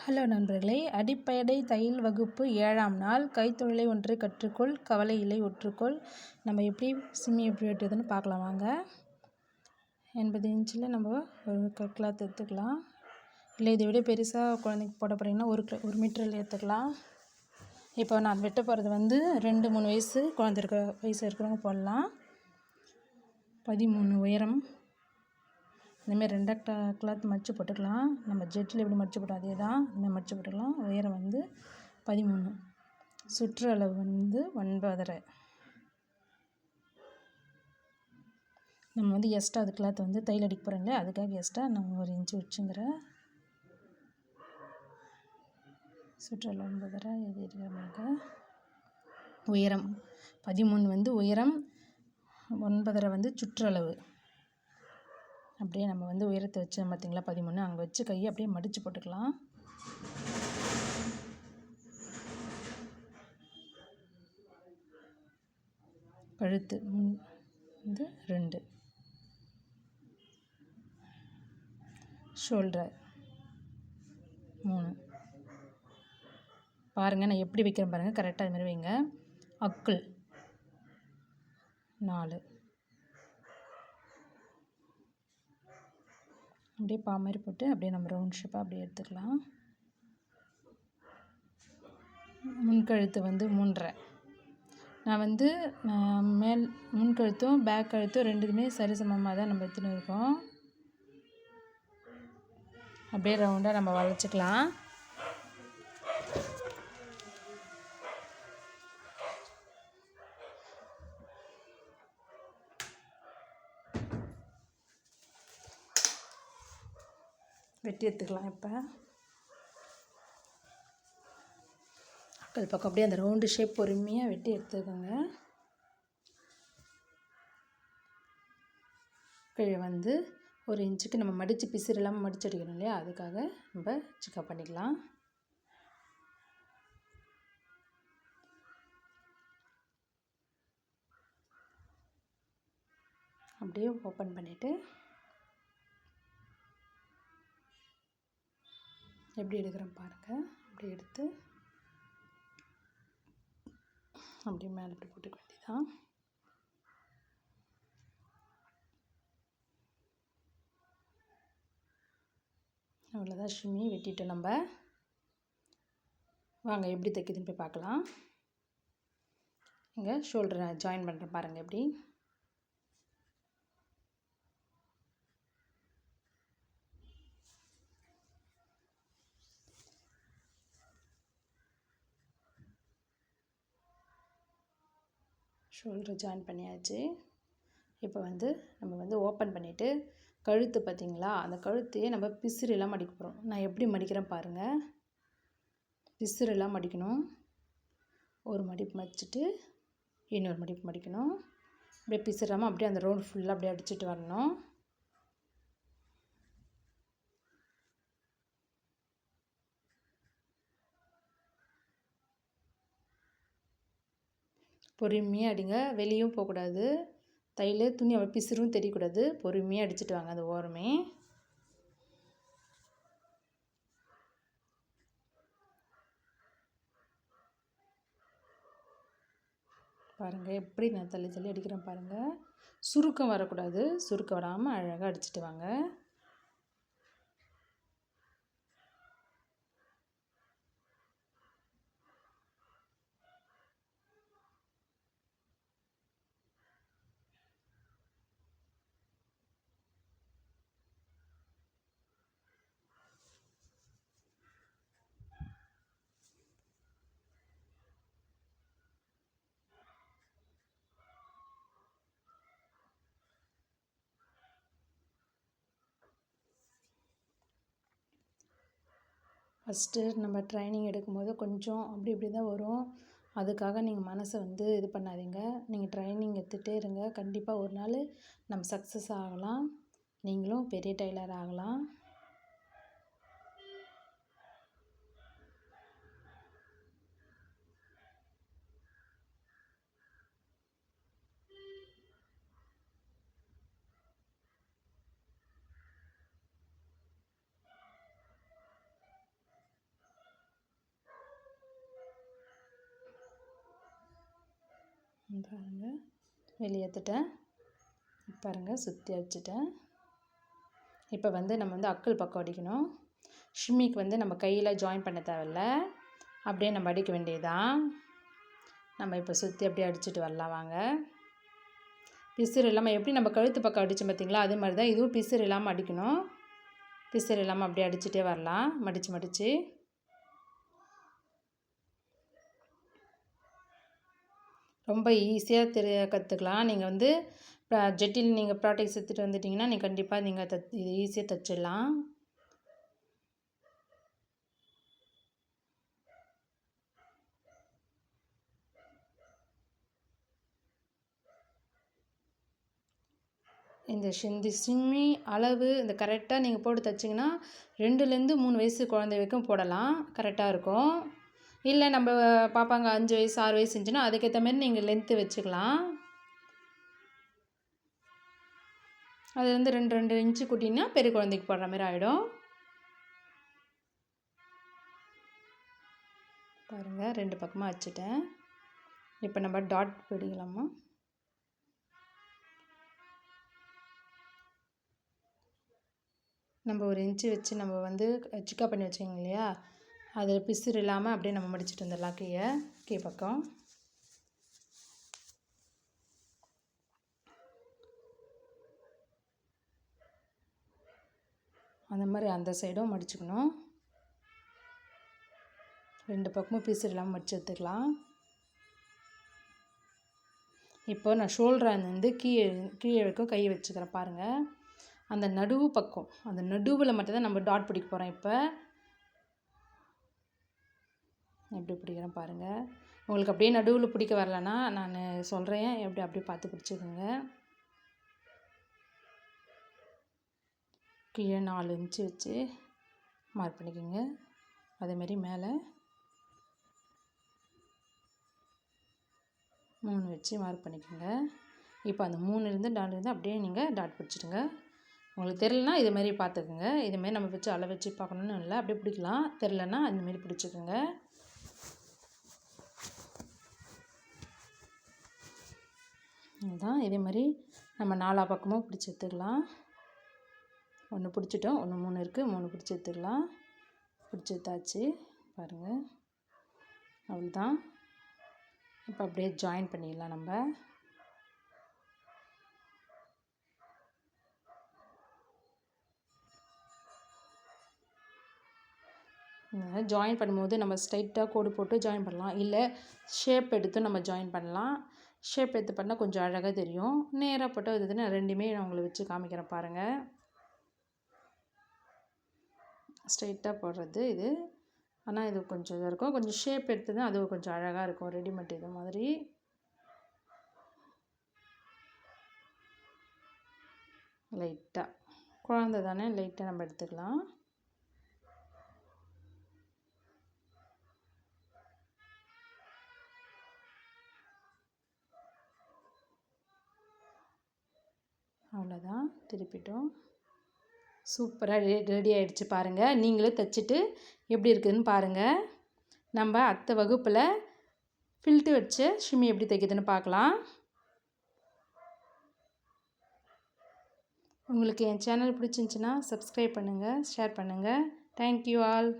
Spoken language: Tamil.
ஹலோ நண்பர்களே, அடிப்படை தையல் வகுப்பு 7ஆம் நாள். கைத்தொழிலை ஒன்றை கற்றுக்கொள், கவலை இல்லை ஒற்றுக்கொள். நம்ம எப்படி சிம்மி எப்படி வெட்டுறதுன்னு பார்க்கலாம் வாங்க. 80 இன்ச்சில் நம்ம ஒரு கிளாத் எடுத்துக்கலாம். இல்லை இதை விட பெருசாக குழந்தைக்கு போட போகிறீங்கன்னா ஒரு மீட்டரில் எடுத்துக்கலாம். இப்போ நான் வெட்ட போகிறது 2-3 வயசு குழந்தை இருக்கிறவங்க போடலாம். 13 உயரம். இந்தமாரி 2 கிளாத் மடித்து போட்டுக்கலாம். நம்ம ஜெட்டில் எப்படி மடித்து போட்டோம் அதே தான். இந்தமாதிரி மடித்து போட்டுக்கலாம். உயரம் 13, சுற்றளவு 9.5. நம்ம எக்ஸ்ட்ரா அது கிளாத் தையல் அடிக்க போகிறோம் இல்லையா, அதுக்காக எக்ஸ்ட்ரா நான் 1 இன்ச்சு வச்சுங்கிறேன். சுற்றளவு 9.5 எழுதிருக்காங்க. உயரம் 13 உயரம், 9.5 சுற்றளவு. அப்படியே நம்ம உயரத்தை வச்சோம் பார்த்திங்களா 13, அங்கே வச்சு கையை அப்படியே மடித்து போட்டுக்கலாம். கழுத்து 2, ஷோல்டர் 3. பாருங்கள் நான் எப்படி வைக்கிறேன் பாருங்கள், கரெக்டாக அதுமாதிரி வைங்க. அக்குள் 4. அப்படியே மாதிரி போட்டு அப்படியே நம்ம ரவுண்ட் ஷேப்பாக அப்படியே எடுத்துக்கலாம். முன்கழுத்து 3.5. நான் மேல் முன்கழுத்தும் பேக் கழுத்தும் ரெண்டுமே சரிசமமாக தான் நம்ம எடுத்துன்னு இருக்கோம். அப்படியே ரவுண்டாக நம்ம வளைச்சிக்கலாம். வெட்டி எடுத்துக்கலாம். இப்போ அக்கல் பக்கம் அப்படியே அந்த ரவுண்டு ஷேப் பொறுமையாக வெட்டி எடுத்துக்கோங்க. கீழே 1 இன்ச்சுக்கு நம்ம மடித்து பிசுறு இல்லாமல் மடித்து அடிக்கணும் இல்லையா, அதுக்காக நம்ம சிக்கப் பண்ணிக்கலாம். அப்படியே ஓப்பன் பண்ணிவிட்டு எப்படி எடுக்கிறேன் பாருங்கள். அப்படி எடுத்து அப்படியே மேலே இப்படி போட்டுக்க வேண்டியதான். அவ்வளோதான், ஷிம்மி வெட்டிட்டோம். நம்ம வாங்க எப்படி தைக்குதுன்னு போய் பார்க்கலாம். இங்கே ஷோல்டரை ஜாயின் பண்ணுறேன் பாருங்கள் எப்படி. ஷோல்டர் ஜாயின் பண்ணியாச்சு. இப்போ நம்ம ஓப்பன் பண்ணிவிட்டு கழுத்து பார்த்திங்களா, அந்த கழுத்தையே நம்ம பிசுறு எல்லாம் மடிக்க போகிறோம். நான் எப்படி மடிக்கிறேன் பாருங்கள். பிசுறு எல்லாம் மடிக்கணும். ஒரு மடிப்பு மடிச்சுட்டு இன்னொரு மடிப்பு மடிக்கணும். அப்படியே பிசுறாமல் அப்படியே அந்த ரவுண்ட் ஃபுல்லாக அப்படியே அடிச்சுட்டு வரணும். பொறுமையாக அடிங்க, வெளியும் போகக்கூடாது. தையல் துணி அவள் பிசுறும் தெரியக்கூடாது. பொறுமையாக அடிச்சுட்டு வாங்க. அந்த ஓரமே பாருங்கள் எப்படி நான் தள்ளி தள்ளி அடிக்கிறேன் பாருங்கள். சுருக்கம் வரக்கூடாது. சுருக்கம் வராமல் அழகாக அடிச்சுட்டு வாங்க. ஃபஸ்ட்டு நம்ம ட்ரைனிங் எடுக்கும்போது கொஞ்சம் அப்படி இப்படி தான் வரும். அதுக்காக நீங்கள் மனசை இது பண்ணாதீங்க. நீங்கள் ட்ரைனிங் எடுத்துகிட்டே இருங்க. கண்டிப்பாக ஒரு நாள் நம்ம சக்ஸஸ் ஆகலாம். நீங்களும் பெரிய டெய்லர் ஆகலாம். பாருங்கள் வெளியேற்றிட்டேன். பாருங்கள் சுற்றி அடிச்சிட்டேன். இப்போ நம்ம அக்கல் பக்கம் அடிக்கணும். ஷிம்மிக்கு நம்ம கையில் ஜாயின் பண்ண தேவையில்ல, அப்படியே நம்ம அடிக்க வேண்டியதுதான். நம்ம இப்போ சுற்றி அப்படியே அடிச்சுட்டு வரலாம் வாங்க. பிசுறு இல்லாமல் எப்படி நம்ம கழுத்து பக்கம் அடித்தோம் பார்த்திங்களா, அதே மாதிரி தான் இதுவும் பிசுறு இல்லாமல் அடிக்கணும். பிசுறு இல்லாமல் அப்படியே அடிச்சுட்டே வரலாம் மடித்து. ரொம்ப ஈஸியாக கற்றுக்கலாம். நீங்கள் ஜெட்டில் நீங்கள் ப்ராக்டிஸ் எடுத்துகிட்டு வந்துட்டிங்கன்னா நீங்கள் கண்டிப்பாக நீங்கள் இது ஈஸியாக தைச்சிடலாம். இந்த ஷிம்மி அளவு இந்த கரெக்டாக நீங்கள் போட்டு தைச்சிங்கன்னா 2லேருந்து 3 வயசு குழந்தை வரைக்கும் போடலாம், கரெக்டாக இருக்கும். இல்லை நம்ம பாப்பாங்க 5 வயசு 6 வயசு இருந்துச்சுன்னா அதுக்கேற்ற மாதிரி நீங்கள் லென்த்து வச்சுக்கலாம். அது 2 இன்ச்சு கூட்டிங்கன்னா பெரிய குழந்தைக்கு போடுற மாதிரி ஆகிடும். பாருங்கள் 2 பக்கமாக வச்சுட்டேன். இப்போ நம்ம டாட் பிடிக்கலாமா. நம்ம 1 இன்ச்சு வச்சு நம்ம சிக்கா பண்ணி வச்சுக்கோங்க இல்லையா, அதில் பிசுறு இல்லாமல் அப்படியே நம்ம மடிச்சுட்டு வந்துடலாம் கீழே பக்கம். அந்த மாதிரி அந்த சைடும் மடிச்சுக்கணும். 2 பக்கமும் பிசுறு இல்லாமல் மடிச்சு எடுத்துக்கலாம். இப்போ நான் ஷோல்டர் கீழே வரைக்கும் கை வச்சுக்கிறேன் பாருங்கள். அந்த நடுவு பக்கம், அந்த நடுவில் மட்டும்தான் நம்ம டாட் பிடிக்க போகிறோம். இப்போ எப்படி பிடிக்கிறேன் பாருங்கள். உங்களுக்கு அப்படியே நடுவில் பிடிக்க வரலன்னா நான் சொல்கிறேன், அப்படியே பார்த்து பிடிச்சிக்கோங்க. கீழே 4 இன்ச்சு வச்சு மார்க் பண்ணிக்கோங்க. அதேமாரி மேலே 3 வச்சு மார்க் பண்ணிக்கோங்க. இப்போ அந்த 3லேருந்து 4லேருந்து அப்படியே நீங்கள் டாட் பிடிச்சிடுங்க. உங்களுக்கு தெரிலனா இதுமாரி பார்த்துக்குங்க. இதுமாரி நம்ம வச்சு அளவு வச்சு பார்க்கணுன்னு இல்லை, அப்படியே பிடிக்கலாம். தெரிலனா அந்தமாரி பிடிச்சிக்கோங்க. இதுதான் இதேமாதிரி நம்ம 4 பக்கமும் பிடிச்சி எடுத்துக்கலாம். 1 பிடிச்சிட்டோம், 3 இருக்குது, 3 பிடிச்சி எடுத்துக்கலாம். பிடிச்சி எடுத்தாச்சு பாருங்கள், அவ்வளோதான். இப்போ அப்படியே ஜாயின் பண்ணிடலாம். நம்ம ஜாயின் பண்ணும்போது நம்ம ஸ்ட்ரைட்டாக கோடு போட்டு ஜாயின் பண்ணலாம், இல்லை ஷேப் எடுத்து நம்ம ஜாயின் பண்ணலாம். ஷேப் எடுத்து பண்ணால் கொஞ்சம் அழகாக தெரியும். நேராக போட்டால் இதுன்னு 2மே நான் உங்களை வச்சு காமிக்கிறேன் பாருங்கள். ஸ்ட்ரைட்டாக போடுறது இது, ஆனால் இது கொஞ்சம் இதாக இருக்கும். கொஞ்சம் ஷேப் எடுத்து தான் அது கொஞ்சம் அழகாக இருக்கும். ரெடிமேட் இது மாதிரி லைட்டாக குழந்தை தானே, லைட்டாக நம்ம எடுத்துக்கலாம். அவ்வளோதான், திருப்பிட்டோம். சூப்பராக ரெடி ஆகிடுச்சு பாருங்கள். நீங்களே தைச்சிட்டு எப்படி இருக்குதுன்னு பாருங்கள். நம்ம அடுத்த வகுப்பில் ஃபில்ட்டு வச்சு ஷிம்மி எப்படி தைக்குதுன்னு பார்க்கலாம். உங்களுக்கு என் சேனல் பிடிச்சிருந்துச்சின்னா சப்ஸ்கிரைப் பண்ணுங்கள், ஷேர் பண்ணுங்கள். Thank you all.